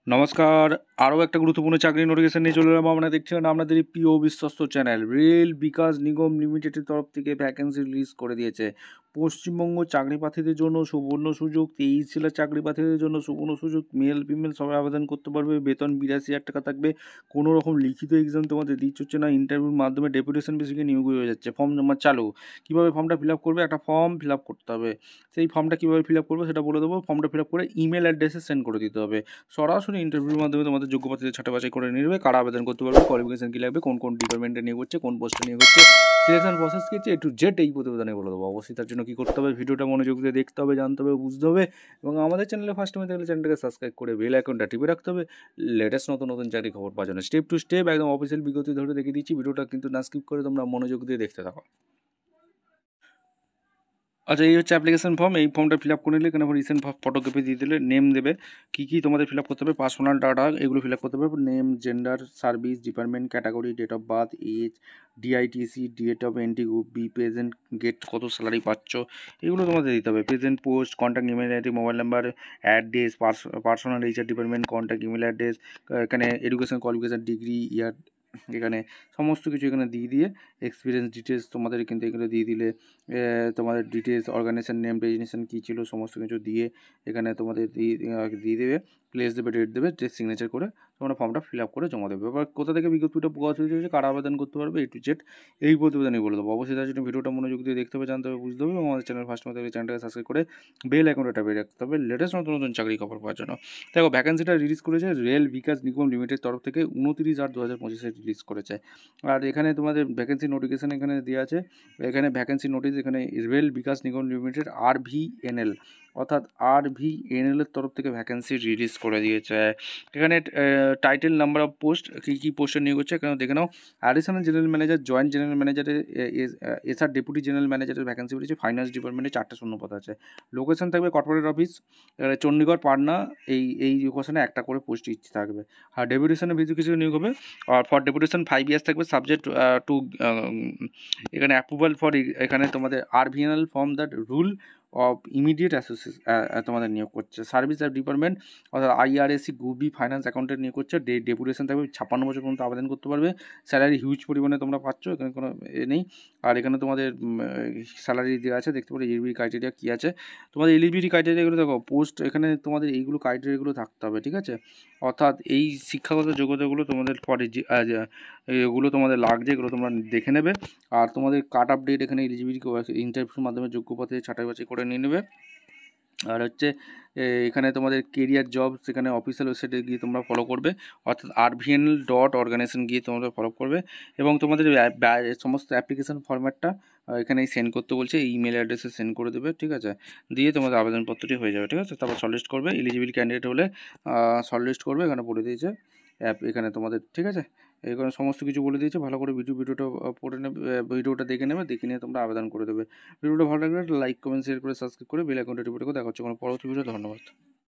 নমস্কার। আরও একটা গুরুত্বপূর্ণ চাকরি নোটিফিকেশন নিয়ে চলে এলাম। আপনারা দেখছেন আপনাদের প্রিয় বিশ্বস্ত চ্যানেল রেল বিকাশ নিগম লিমিটেডের তরফ থেকে ভ্যাকেন্সি রিলিজ করে দিয়েছে। পশ্চিমবঙ্গ চাকরি প্রার্থীদের জন্য সুবর্ণ সুযোগ, 23 জেলার চাকরি প্রার্থীদের জন্য সুবর্ণ সুযোগ। মেল ফিমেল সবাই আবেদন করতে পারবে। বেতন 82,000 টাকা থাকবে। কোনো রকম লিখিত এক্সাম তোমাদের দিতে হচ্ছে না। ইন্টারভিউর মাধ্যমে ডেপুটেশন বেসিকে নিয়োগ হয়ে যাচ্ছে। ফর্ম জমা চালু। কীভাবে ফর্মটা ফিল আপ করবে? একটা ফর্ম ফিল আপ করতে হবে। সেই ফর্মটা কীভাবে ফিল আপ করবে সেটা বলে দেবো। ফর্মটা ফিল আপ করে ইমেল অ্যাড্রেসে সেন্ড করে দিতে হবে। সরাসরি ইন্টারভিউর মাধ্যমে তোমাদের যোগ্য প্রার্থীদের ছাঁটাই বাছাই করে নিয়ে নেবে। কারা আবেদন করতে পারবে, কোয়ালিফিকেশন কী লাগবে, কোন কোন ডিপার্টমেন্টে নিয়োগ হচ্ছে, কোন পোস্টে নিয়োগ হচ্ছে, সিলেকশন প্রসেস কী হচ্ছে, A to Z এই প্রতিবেদনে বলে দেবো। অবশ্যই তার জন্য কী করতে হবে, ভিডিওটা মনোযোগ দিয়ে দেখতে হবে, জানতে হবে, বুঝতে হবে এবং আমাদের চ্যানেলে ফার্স্ট টাইম দেখলে চ্যানেলটাকে সাবস্ক্রাইব করে বেল আইকনটা টিপে রাখতে হবে লেটেস্ট নতুন নতুন চাকরি খবর পাওয়ার জন্য। স্টেপ টু স্টেপ একদম অফিসিয়াল বিজ্ঞপ্তি ধরে দেখিয়ে দিচ্ছি। ভিডিওটা কিন্তু না স্কিপ করে তোমরা মনোযোগ দিয়ে দেখতে থাকো। আচ্ছা, এই হচ্ছে অ্যাপ্লিকেশন ফর্ম। এই ফর্মটা ফিল আপ করে নিলে এখানে রিসেন্ট ফটোকপি দিয়ে দিলে নেম দেবে। কী কী তোমাদের ফিল আপ করতে হবে, পার্সোনাল ডাটা এগুলো ফিল আপ করতে হবে। Name, gender, service, department, category, date of birth, age, DITC, date of entry, group B, present get কত স্যালারি পাচ্ছ, এগুলো তোমাদের দিতে হবে। Present post, contact email ID, mobile number, address, personal HR department, contact email address, এখানে education qualification, degree, year, এখানে সমস্ত কিছু এখানে দিয়ে এক্সপিরিয়েন্স ডিটেলস তোমাদের কিন্তু এগুলো দিয়ে দিলে তোমাদের ডিটেলস, অর্গানাইজেশন নেম, রেজিগনেশন কী ছিল সমস্ত কিছু দিয়ে এখানে তোমাদের দিয়ে দেবে। প্লেস দেবে, ডেট দেবে, সিগনেচার করে তোমরা ফর্মটা ফিল আপ করে জমা দেবে। এবার কোথা থেকে বিজ্ঞপ্তিটা প্রকাশ হয়েছে, কারা আবেদন করতে পারবে, A to Z এই প্রতিবেদনে বলে দেবো। অবশ্যই তার জন্য ভিডিওটা মনোযোগ দিয়ে দেখতে হবে, জানতে হবে, বুঝতে হবে এবং আমাদের চ্যানেল ফার্স্ট মধ্যে চ্যানেলটাকে সাবস্ক্রাইব করে বেল আইকনটা টিপে রাখতে হবে লেটেস্ট নতুন নতুন চাকরি খবর পাওয়ার জন্য। দেখো, ভ্যাকেন্সিটা রিলিজ করেছে রেল বিকাশ নিগম লিমিটেড তরফ থেকে 29/8/2025 রিলিজ করেছে। আর এখানে তোমাদের ভ্যাকেন্সি নোটিফিকেশান এখানে দেওয়া আছে। এখানে ভ্যাকেন্সি নোটিশ, এখানে rail Vikas Nigam limited RVNL অর্থাৎ RVNL এর তরফ থেকে ভ্যাকেন্সি রিলিজ করে দিয়েছে। এখানে টাইটেল, নাম্বার অফ পোস্ট, কী কী পোস্টে নিয়োগ হচ্ছে এখানে দেখে নাও। Additional general manager, joint general ম্যানেজারের, এসআর ডেপুটি জেনারেল ম্যানেজারের ভ্যাকেন্সি বেরিয়েছে। ফাইন্যান্স ডিপার্টমেন্টে 4টে শূন্যপদ আছে। লোকেশন থাকবে কর্পোরেট অফিস, চণ্ডীগড়, পাটনা, এই লোকেশনে একটা করে পোস্ট থাকবে। আর ডেপুটেশনের ভিত্তি কিছু নিয়োগ হবে। আর ফর ডেপুটেশন 5 ইয়ার্স থাকবে, সাবজেক্ট টু এখানে অ্যাপ্রুভাল ফর, এখানে তোমাদের RVNL form that rule of immediate association তোমাদের নিয়োগ করছে। সার্ভিস ডিপার্টমেন্ট অর্থাৎ IRSC, গুবি, ফাইন্যান্স অ্যাকাউন্টেন্ট নিয়োগ করছে। ডেপুটেশন থাকবে 56 বছর পর্যন্ত আবেদন করতে পারবে। স্যালারি হিউজ পরিমাণে তোমরা পাচ্ছ, এখানে কোনো নেই। আর এখানে তোমাদের স্যালারি দেওয়া আছে, দেখতে পারো এলিজিবিলিটি ক্রাইটেরিয়া কী আছে। তোমাদের এলিজিবিলিটি ক্রাইটেরিয়াগুলো দেখো, পোস্ট এখানে তোমাদের এইগুলো ক্রাইটেরিয়াগুলো থাকতে হবে, ঠিক আছে। অর্থাৎ এই শিক্ষাগত যোগ্যতাগুলো তোমাদের পরে এগুলো তোমাদের লাগছে, এগুলো তোমরা দেখে নেবে। আর তোমাদের কাট আপ ডেট এখানে এলিজিবিলিটি ইন্টারভিউর মাধ্যমে যোগ্য পথে ছাঁটাই বাছাই করে নিয়ে নেবে। আর হচ্ছে এখানে তোমাদের কেরিয়ার জব, সেখানে অফিসিয়াল ওয়েবসাইটে গিয়ে তোমরা ফলো করবে, অর্থাৎ RVNL.organization গিয়ে তোমরা ফলো করবে এবং তোমাদের সমস্ত অ্যাপ্লিকেশান ফরম্যাটটা এখানে সেন্ড করতে বলছে, ইমেল অ্যাড্রেসে সেন্ড করে দেবে, ঠিক আছে। দিয়ে তোমাদের আবেদনপত্রটি হয়ে যাবে, ঠিক আছে। তারপর শর্টলিস্ট করবে, এলিজিবল ক্যান্ডিডেট হলে শর্টলিস্ট করবে, এখানে বলে দিয়েছে এখানে তোমাদের, ঠিক আছে। এখানে সমস্ত কিছু বলে দিয়েছে। ভালো করে ভিডিওটা পড়ে নেবে, ভিডিওটা দেখে নেবে, দেখে নিয়ে তোমরা আবেদন করে দেবে। ভিডিওটা ভালো লাগলে লাইক, কমেন্ট, শেয়ার করে সাবস্ক্রাইব করে বেল আইকনটা টিপে রেখো। দেখা হচ্ছে কোনো পরবর্তী ভিডিও। ধন্যবাদ।